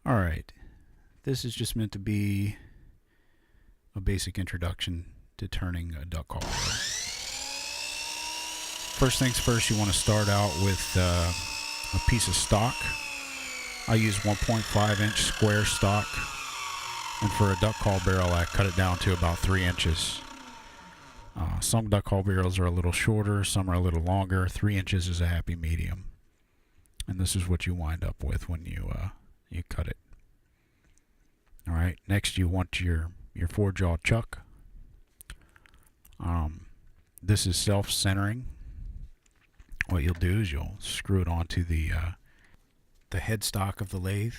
Alright, this is just meant to be a basic introduction to turning a duck call. First things first, you want to start out with a piece of stock. I use 1.5 inch square stock, and for a duck call barrel I cut it down to about 3 inches. Some duck call barrels are a little shorter, some are a little longer. 3 inches is a happy medium, and this is what you wind up with when you cut it. Alright, next you want your 4-jaw chuck. This is self-centering. What you'll do is you'll screw it onto the headstock of the lathe.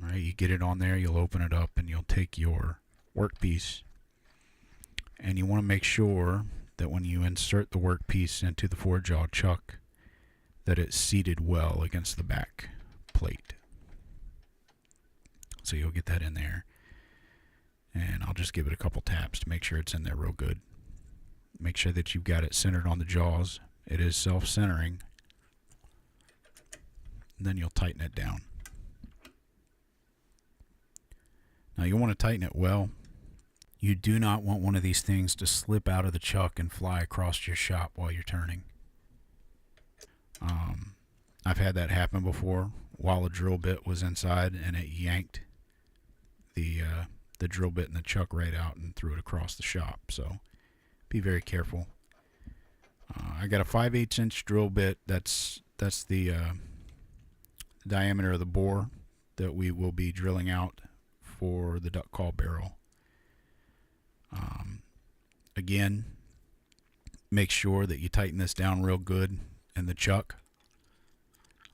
Alright, you get it on there, you'll open it up, and you'll take your workpiece, and you want to make sure that when you insert the workpiece into the 4-jaw chuck that it's seated well against the back plate. So you'll get that in there, and I'll just give it a couple taps to make sure it's in there real good. Make sure that you've got it centered on the jaws. It is self-centering. Then you'll tighten it down. Now you want to tighten it well. You do not want one of these things to slip out of the chuck and fly across your shop while you're turning. I've had that happen before while a drill bit was inside, and it yanked the drill bit and the chuck right out and threw it across the shop. So be very careful. I got a 5/8 inch drill bit. That's the diameter of the bore that we will be drilling out for the duck call barrel. Again, make sure that you tighten this down real good in the chuck.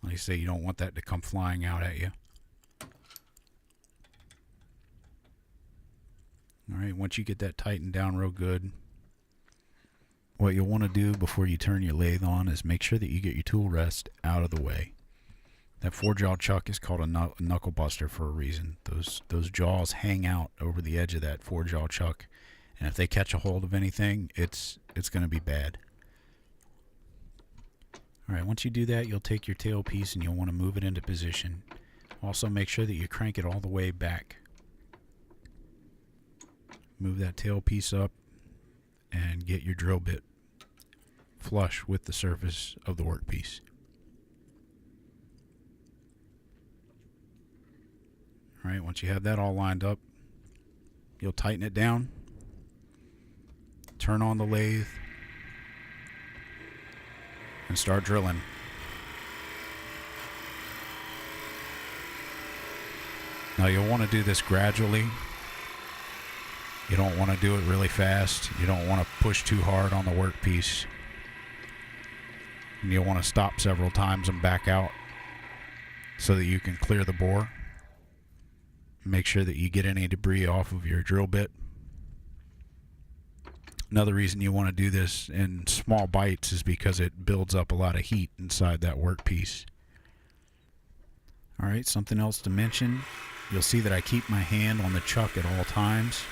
Like I say, you don't want that to come flying out at you. Alright, once you get that tightened down real good, what you'll want to do before you turn your lathe on is make sure that you get your tool rest out of the way. That 4-jaw chuck is called a knuckle buster for a reason. Those jaws hang out over the edge of that 4-jaw chuck, and if they catch a hold of anything, it's going to be bad. Alright, once you do that, you'll take your tail piece and you'll want to move it into position. Also make sure that you crank it all the way back. Move that tail piece up and get your drill bit flush with the surface of the workpiece. Alright, once you have that all lined up, you'll tighten it down, turn on the lathe, and start drilling. Now you'll want to do this gradually. You don't want to do it really fast. You don't want to push too hard on the workpiece. And you'll want to stop several times and back out so that you can clear the bore. Make sure that you get any debris off of your drill bit. Another reason you want to do this in small bites is because it builds up a lot of heat inside that workpiece. Alright, something else to mention. You'll see that I keep my hand on the chuck at all times.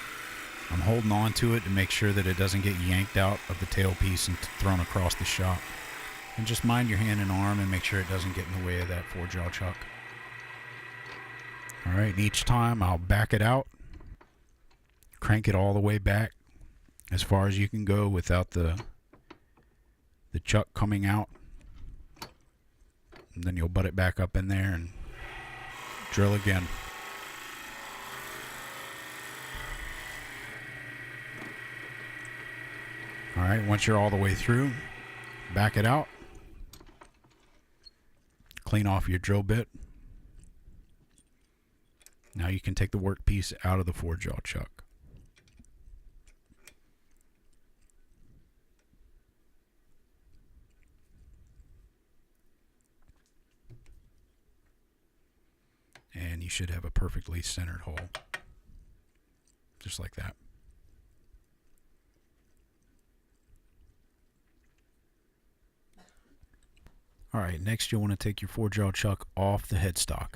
I'm holding on to it to make sure that it doesn't get yanked out of the tailpiece and thrown across the shop. And just mind your hand and arm and make sure it doesn't get in the way of that 4-jaw chuck. Alright, each time I'll back it out, crank it all the way back as far as you can go without the chuck coming out. And then you'll butt it back up in there and drill again. Alright, once you're all the way through, back it out. Clean off your drill bit. Now you can take the workpiece out of the 4-jaw chuck. And you should have a perfectly centered hole. Just like that. Alright, next you'll want to take your 4-jaw chuck off the headstock.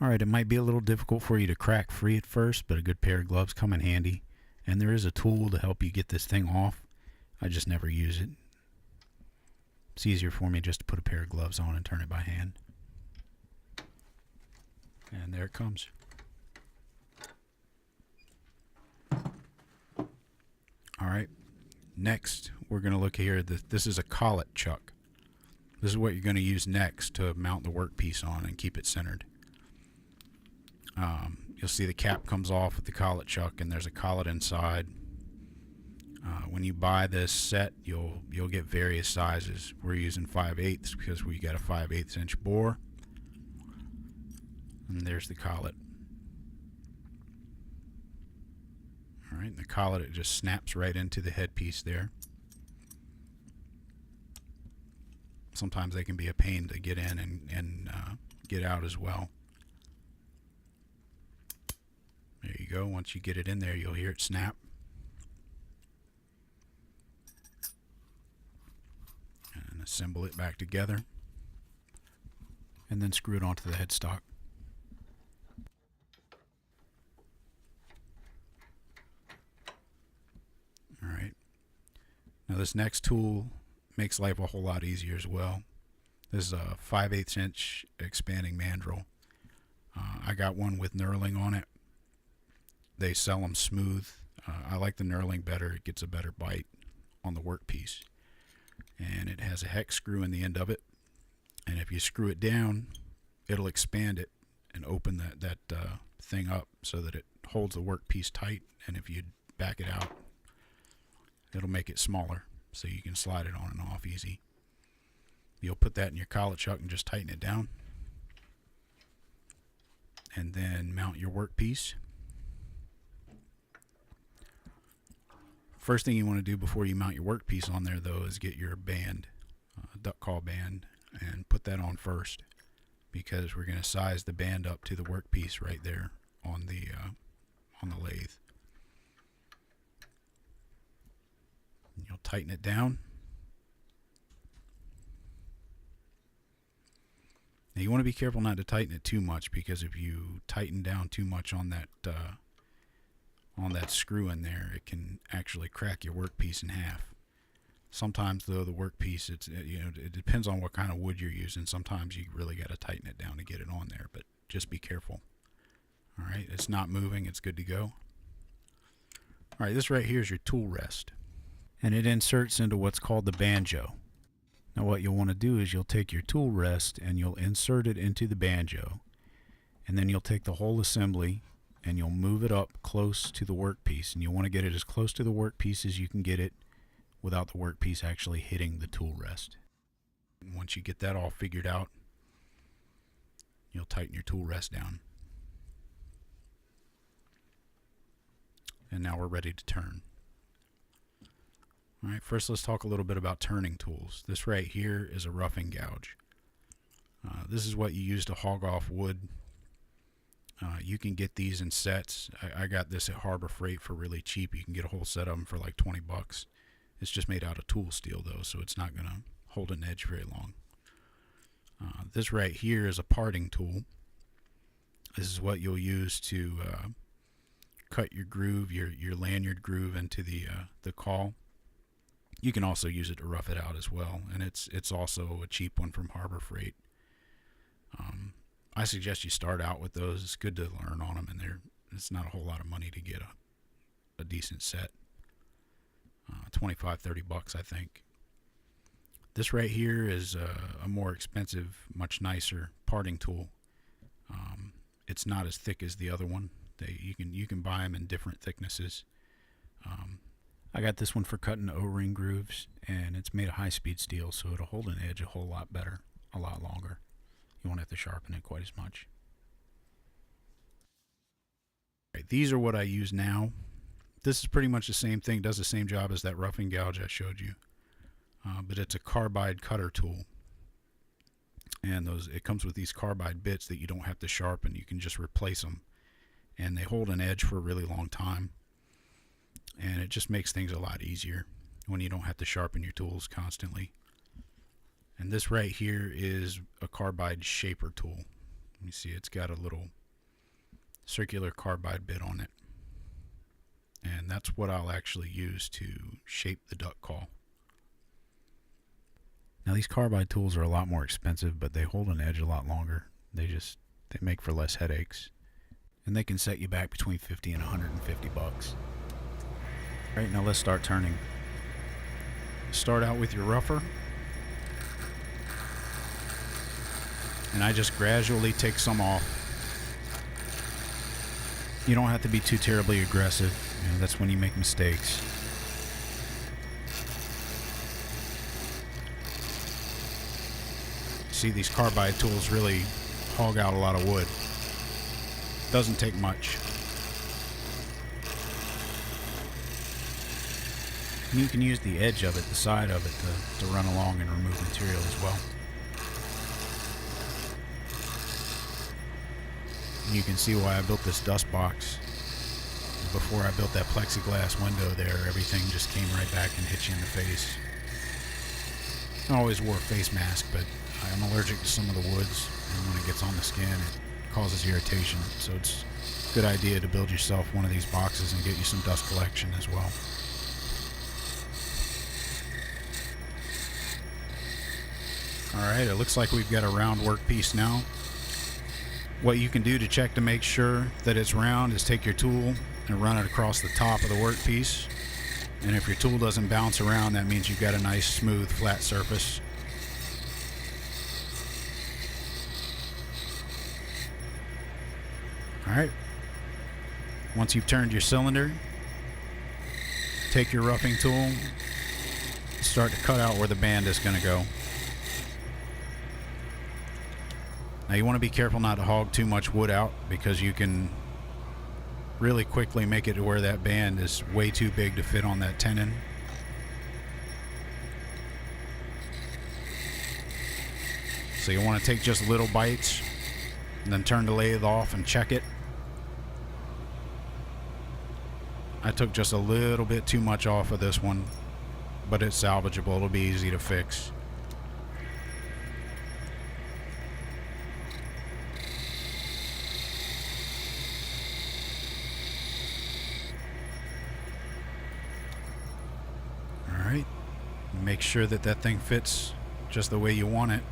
Alright, it might be a little difficult for you to crack free at first, but a good pair of gloves come in handy. And there is a tool to help you get this thing off. I just never use it. it's easier for me just to put a pair of gloves on and turn it by hand. And there it comes. Alright, next we're going to look here. This is a collet chuck. This is what you're going to use next to mount the workpiece on and keep it centered. You'll see the cap comes off with the collet chuck, and there's a collet inside. When you buy this set, you'll get various sizes. We're using 5/8 because we got a 5/8 inch bore. And there's the collet. Alright, the collet, it just snaps right into the headpiece there. Sometimes they can be a pain to get in and get out as well. There you go. Once you get it in there, you'll hear it snap. And assemble it back together. And then screw it onto the headstock. Alright. Now this next tool makes life a whole lot easier as well. This is a 5/8 inch expanding mandrel. I got one with knurling on it. They sell them smooth. I like the knurling better. It gets a better bite on the workpiece. And it has a hex screw in the end of it. And if you screw it down, it'll expand it and open that thing up so that it holds the workpiece tight. And if you back it out, it'll make it smaller so you can slide it on and off easy. You'll put that in your collet chuck and just tighten it down. And then mount your workpiece. First thing you want to do before you mount your workpiece on there, though, is get your band, duck call band, and put that on first, because we're going to size the band up to the workpiece right there on the lathe. You'll tighten it down. Now you want to be careful not to tighten it too much, because if you tighten down too much on that screw in there, it can actually crack your workpiece in half. Sometimes though, the workpiece, it depends on what kind of wood you're using. Sometimes you really got to tighten it down to get it on there, but just be careful. All right, it's not moving, it's good to go. All right, this right here is your tool rest, and it inserts into what's called the banjo. Now what you'll want to do is you'll take your tool rest and you'll insert it into the banjo, and then you'll take the whole assembly and you'll move it up close to the workpiece, and you'll want to get it as close to the workpiece as you can get it without the workpiece actually hitting the tool rest. And once you get that all figured out, you'll tighten your tool rest down. And now we're ready to turn. Alright, first let's talk a little bit about turning tools. This right here is a roughing gouge. This is what you use to hog off wood. You can get these in sets. I got this at Harbor Freight for really cheap. You can get a whole set of them for like 20 bucks. It's just made out of tool steel though, so it's not going to hold an edge very long. This right here is a parting tool. This is what you'll use to cut your groove, your lanyard groove into the caul. You can also use it to rough it out as well, and it's also a cheap one from Harbor Freight. I suggest you start out with those. It's good to learn on them, and it's not a whole lot of money to get a decent set. 25, 30 bucks, I think. This right here is a more expensive, much nicer parting tool. It's not as thick as the other one. You can buy them in different thicknesses. I got this one for cutting O-ring grooves, and it's made of high-speed steel, so it'll hold an edge a whole lot better, a lot longer. You won't have to sharpen it quite as much. Right, these are what I use now. This is pretty much the same thing, does the same job as that roughing gouge I showed you, but it's a carbide cutter tool. And it comes with these carbide bits that you don't have to sharpen. You can just replace them, and they hold an edge for a really long time. And it just makes things a lot easier when you don't have to sharpen your tools constantly. And this right here is a carbide shaper tool. Let me see, it's got a little circular carbide bit on it. And that's what I'll actually use to shape the duck call. Now Now these carbide tools are a lot more expensive, but they hold an edge a lot longer. They make for less headaches. And they can set you back between 50 and 150 bucks. All right, now let's start turning. Start out with your rougher. And I just gradually take some off. You don't have to be too terribly aggressive. You know, that's when you make mistakes. See, these carbide tools really hog out a lot of wood. Doesn't take much. And you can use the edge of it, the side of it, to run along and remove material as well. And you can see why I built this dust box. Before I built that plexiglass window there, everything just came right back and hit you in the face. I always wore a face mask, but I'm allergic to some of the woods, and when it gets on the skin, it causes irritation. So it's a good idea to build yourself one of these boxes and get you some dust collection as well. Alright, it looks like we've got a round workpiece now. What you can do to check to make sure that it's round is take your tool and run it across the top of the workpiece. And if your tool doesn't bounce around, that means you've got a nice, smooth, flat surface. Alright. Once you've turned your cylinder, take your roughing tool and start to cut out where the band is going to go. Now you want to be careful not to hog too much wood out, because you can really quickly make it to where that band is way too big to fit on that tenon. So you want to take just little bites and then turn the lathe off and check it. I took just a little bit too much off of this one, but it's salvageable. It'll be easy to fix. Alright, make sure that that thing fits just the way you want it.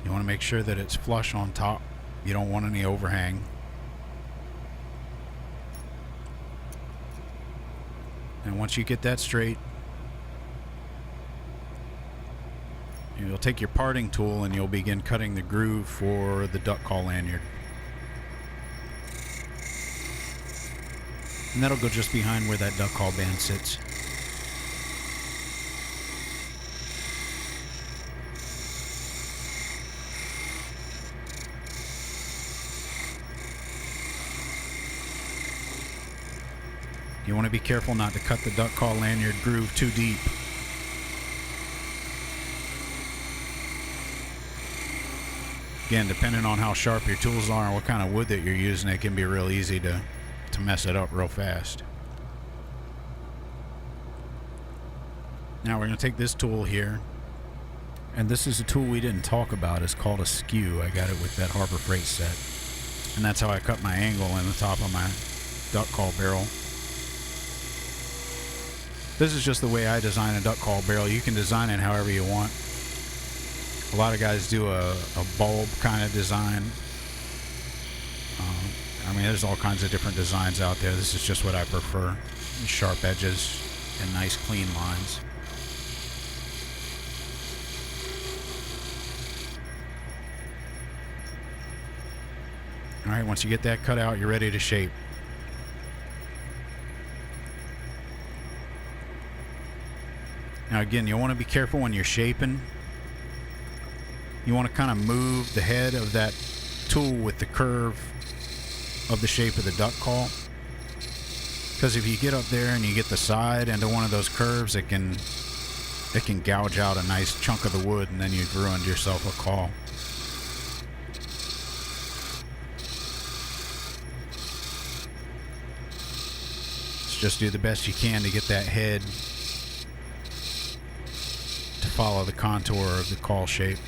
You want to make sure that it's flush on top. You don't want any overhang. And once you get that straight, you'll take your parting tool and you'll begin cutting the groove for the duck call lanyard. And that'll go just behind where that duck call band sits. You want to be careful not to cut the duck call lanyard groove too deep. Again, depending on how sharp your tools are and what kind of wood that you're using, it can be real easy to mess it up real fast. Now we're going to take this tool here, and this is a tool we didn't talk about. It's called a skew. I got it with that Harbor Freight set, and that's how I cut my angle in the top of my duck call barrel. This is just the way I design a duck call barrel. You can design it however you want. A lot of guys do a bulb kind of design. I mean, there's all kinds of different designs out there. This is just what I prefer. Sharp edges and nice clean lines. Alright, once you get that cut out, you're ready to shape. Now again, you want to be careful when you're shaping. You want to kind of move the head of that tool with the curve of the shape of the duck call. Because if you get up there and you get the side into one of those curves, it can gouge out a nice chunk of the wood, and then you've ruined yourself a call. So just do the best you can to get that head to follow the contour of the call shape.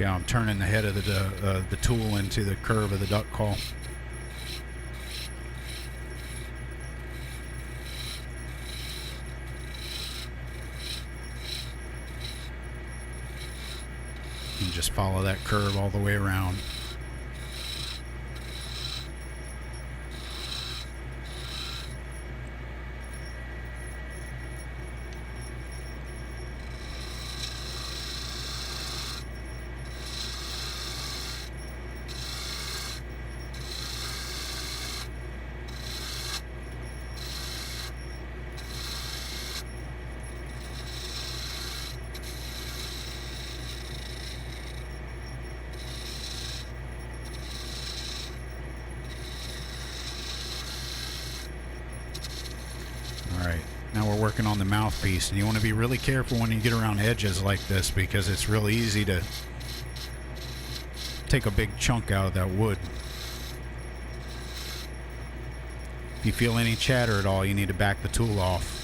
See how I'm turning the head of the tool into the curve of the duck call. And just follow that curve all the way around. Alright, now we're working on the mouthpiece, and you want to be really careful when you get around edges like this, because it's really easy to take a big chunk out of that wood. If you feel any chatter at all, you need to back the tool off.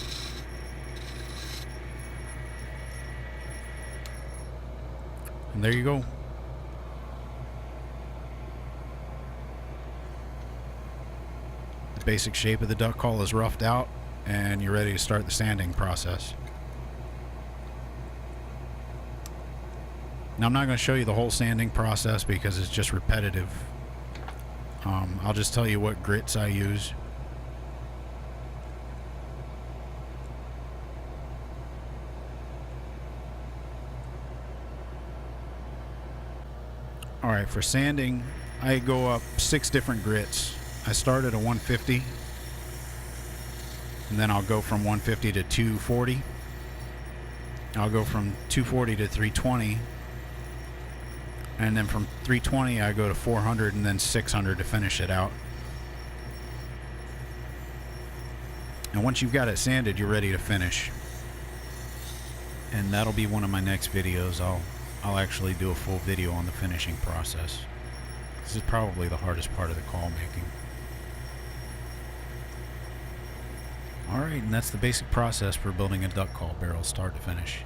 And there you go. The basic shape of the duck call is roughed out, and you're ready to start the sanding process. Now I'm not going to show you the whole sanding process because it's just repetitive. I'll just tell you what grits I use. Alright, for sanding, I go up 6 different grits. I start at a 150. And then I'll go from 150 to 240. I'll go from 240 to 320. And then from 320 I go to 400 and then 600 to finish it out. And once you've got it sanded, you're ready to finish. And that'll be one of my next videos. I'll actually do a full video on the finishing process. This is probably the hardest part of the call making. Alright, and that's the basic process for building a duck call barrel start to finish.